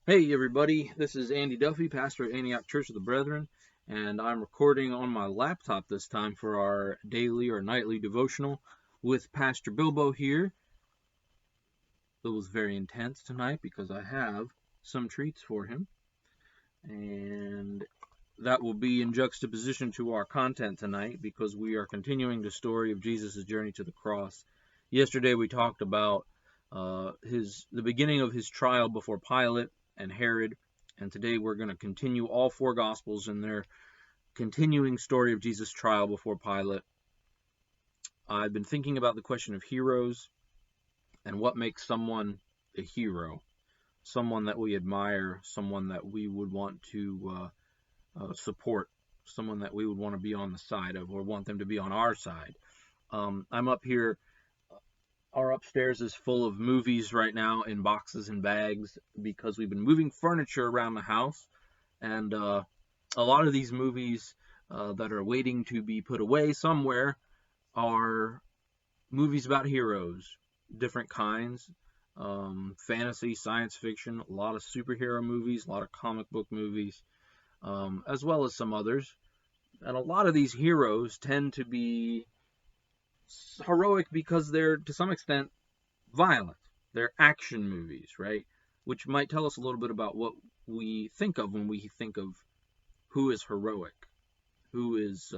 Hey everybody, this is Andy Duffey, pastor at Antioch Church of the Brethren, and I'm recording on my laptop this time for our daily or nightly devotional with Pastor Bilbo here. It was very intense tonight because I have some treats for him, and that will be in juxtaposition to our content tonight because we are continuing the story of Jesus' journey to the cross. Yesterday we talked about the beginning of his trial before Pilate and Herod, and today we're going to continue all four Gospels in their continuing story of Jesus' trial before Pilate. I've been thinking about the question of heroes and what makes someone a hero, someone that we admire, someone that we would want to support, someone that we would want to be on the side of or want them to be on our side. I'm up here. Our upstairs is full of movies right now in boxes and bags because we've been moving furniture around the house, and a lot of these movies that are waiting to be put away somewhere are movies about heroes, different kinds, fantasy, science fiction, a lot of superhero movies, a lot of comic book movies, as well as some others. And a lot of these heroes tend to be heroic because they're, to some extent, violent. They're action movies, right? Which might tell us a little bit about what we think of when we think of who is heroic, who is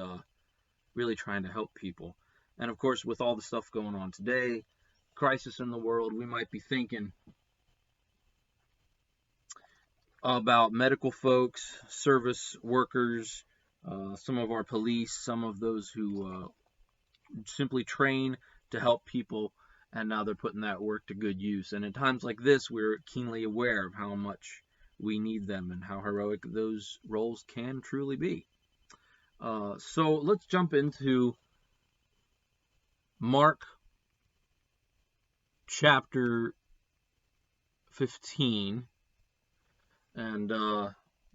really trying to help people. And of course, with all the stuff going on today, crisis in the world, we might be thinking about medical folks, service workers, some of our police, some of those who simply train to help people, and now they're putting that work to good use. And at times like this, we're keenly aware of how much we need them and how heroic those roles can truly be. So let's jump into Mark chapter 15 and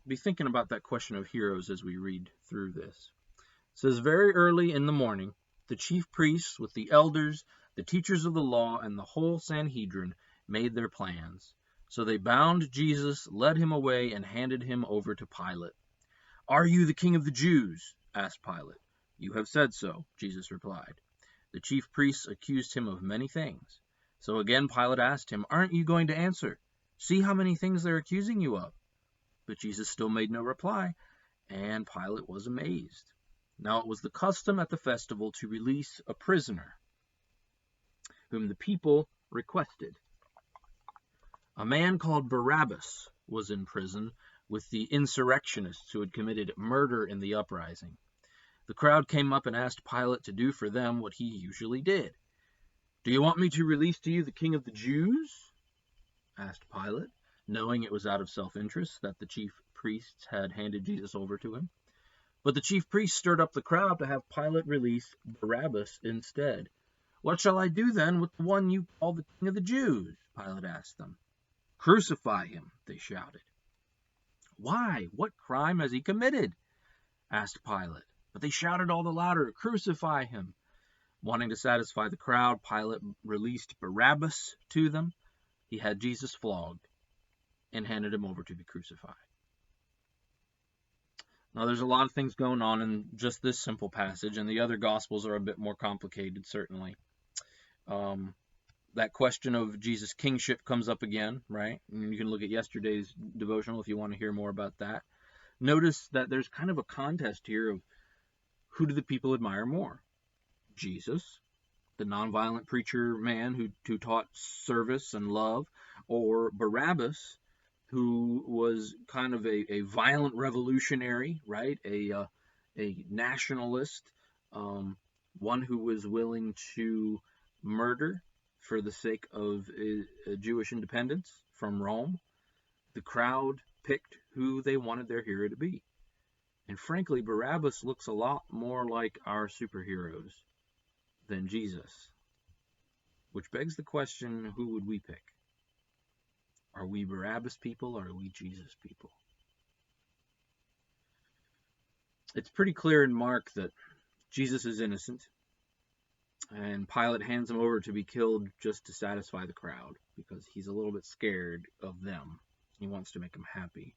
be thinking about that question of heroes as we read through this. It says, very early in the morning, the chief priests with the elders, the teachers of the law, and the whole Sanhedrin made their plans. So they bound Jesus, led him away, and handed him over to Pilate. Are you the king of the Jews? Asked Pilate. You have said so, Jesus replied. The chief priests accused him of many things. So again Pilate asked him, aren't you going to answer? See how many things they're accusing you of. But Jesus still made no reply, and Pilate was amazed. Now it was the custom at the festival to release a prisoner whom the people requested. A man called Barabbas was in prison with the insurrectionists who had committed murder in the uprising. The crowd came up and asked Pilate to do for them what he usually did. Do you want me to release to you the king of the Jews? Asked Pilate, knowing it was out of self-interest that the chief priests had handed Jesus over to him. But the chief priests stirred up the crowd to have Pilate release Barabbas instead. What shall I do then with the one you call the king of the Jews? Pilate asked them. Crucify him, they shouted. Why? What crime has he committed? Asked Pilate. But they shouted all the louder, Crucify him. Wanting to satisfy the crowd, Pilate released Barabbas to them. He had Jesus flogged and handed him over to be crucified. Now, there's a lot of things going on in just this simple passage, and the other Gospels are a bit more complicated, certainly. That question of Jesus' kingship comes up again, right? And you can look at yesterday's devotional if you want to hear more about that. Notice that there's kind of a contest here of who do the people admire more? Jesus, the nonviolent preacher man who taught service and love, or Barabbas, who was kind of a violent revolutionary, right? A nationalist, one who was willing to murder for the sake of Jewish independence from Rome. The crowd picked who they wanted their hero to be. And frankly, Barabbas looks a lot more like our superheroes than Jesus. Which begs the question, who would we pick? Are we Barabbas people or are we Jesus people? It's pretty clear in Mark that Jesus is innocent, and Pilate hands him over to be killed just to satisfy the crowd because he's a little bit scared of them. He wants to make them happy.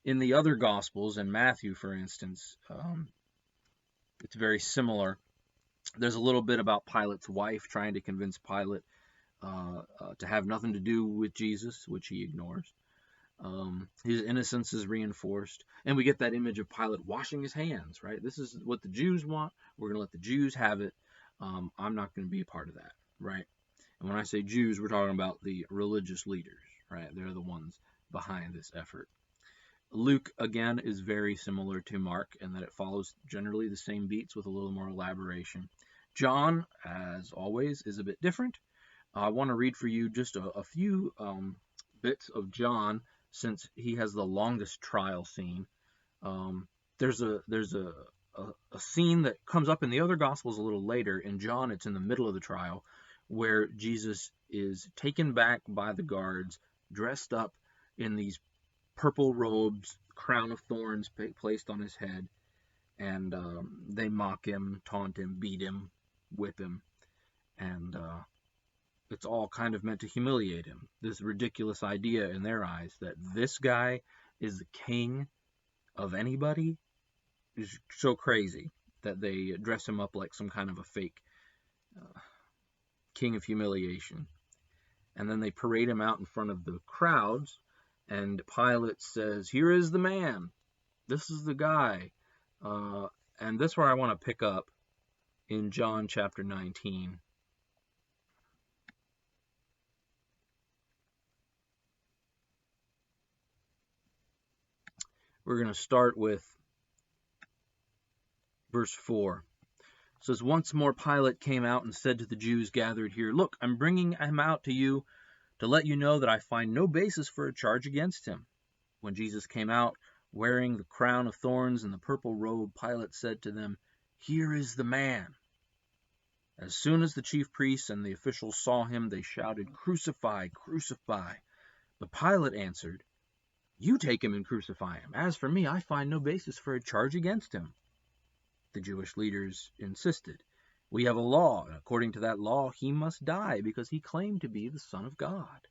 In the other Gospels, in Matthew, for instance, it's very similar. There's a little bit about Pilate's wife trying to convince Pilate to have nothing to do with Jesus, which he ignores. His innocence is reinforced, and we get that image of Pilate washing his hands, right? This is what the Jews want. We're going to let the Jews have it. I'm not going to be a part of that, right? And when I say Jews, we're talking about the religious leaders, right? They're the ones behind this effort. Luke, again, is very similar to Mark in that it follows generally the same beats with a little more elaboration. John, as always, is a bit different. I want to read for you just a few bits of John, since he has the longest trial scene. There's a scene that comes up in the other Gospels a little later. In John, it's in the middle of the trial, where Jesus is taken back by the guards, dressed up in these purple robes, crown of thorns placed on his head, and they mock him, taunt him, beat him, whip him, and it's all kind of meant to humiliate him. This ridiculous idea in their eyes that this guy is the king of anybody is so crazy that they dress him up like some kind of a fake king of humiliation. And then they parade him out in front of the crowds, and Pilate says, "Here is the man. This is the guy." And this is where I want to pick up in John chapter 19. We're going to start with verse 4. It says, "Once more Pilate came out and said to the Jews gathered here, 'Look, I'm bringing him out to you to let you know that I find no basis for a charge against him.' When Jesus came out, wearing the crown of thorns and the purple robe, Pilate said to them, 'Here is the man.' As soon as the chief priests and the officials saw him, they shouted, 'Crucify, crucify.' But Pilate answered, 'You take him and crucify him. As for me, I find no basis for a charge against him.' The Jewish leaders insisted, 'We have a law, and according to that law he must die, because he claimed to be the Son of God.'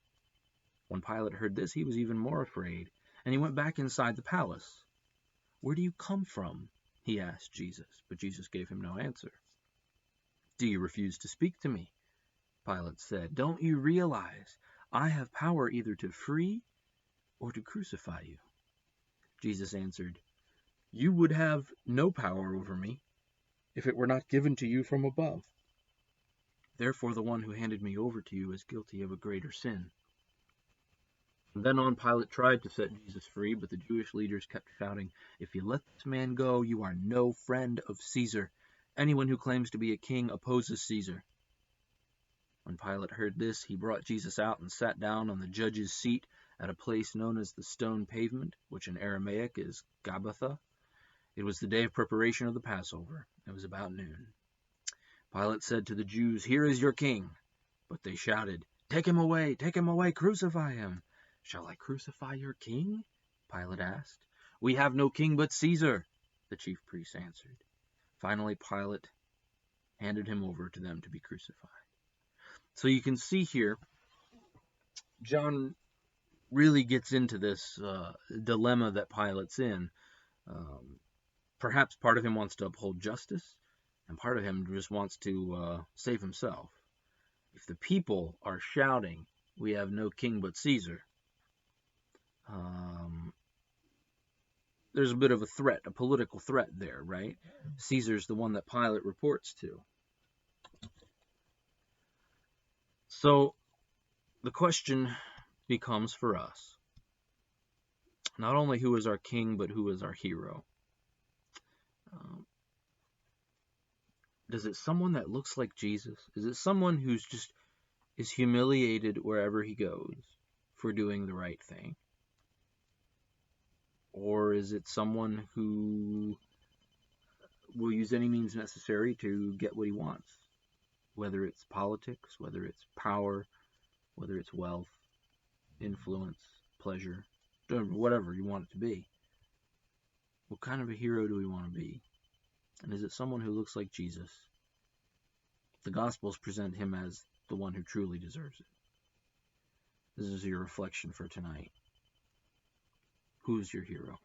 When Pilate heard this, he was even more afraid, and he went back inside the palace. 'Where do you come from?' he asked Jesus, but Jesus gave him no answer. 'Do you refuse to speak to me?' Pilate said. 'Don't you realize I have power either to free or to crucify you?' Jesus answered, 'You would have no power over me if it were not given to you from above. Therefore the one who handed me over to you is guilty of a greater sin.' From then on, Pilate tried to set Jesus free, but the Jewish leaders kept shouting, 'If you let this man go, you are no friend of Caesar. Anyone who claims to be a king opposes Caesar.' When Pilate heard this, he brought Jesus out and sat down on the judge's seat at a place known as the Stone Pavement, which in Aramaic is Gabbatha. It was the day of preparation of the Passover. It was about noon. Pilate said to the Jews, 'Here is your king.' But they shouted, 'Take him away, crucify him.' 'Shall I crucify your king?' Pilate asked. 'We have no king but Caesar,' the chief priests answered. Finally, Pilate handed him over to them to be crucified." So you can see here, John really gets into this dilemma that Pilate's in. Perhaps part of him wants to uphold justice, and part of him just wants to save himself. If the people are shouting, "We have no king but Caesar," there's a bit of a threat, a political threat there, right? Caesar's the one that Pilate reports to. So the question becomes for us, not only who is our king, but who is our hero? Is it someone that looks like Jesus? Is it someone who's just is humiliated wherever he goes for doing the right thing? Or is it someone who will use any means necessary to get what he wants? Whether it's politics, whether it's power, whether it's wealth, influence, pleasure, whatever you want it to be. What kind of a hero do we want to be? And is it someone who looks like Jesus? The Gospels present him as the one who truly deserves it. This is your reflection for tonight. Who's your hero?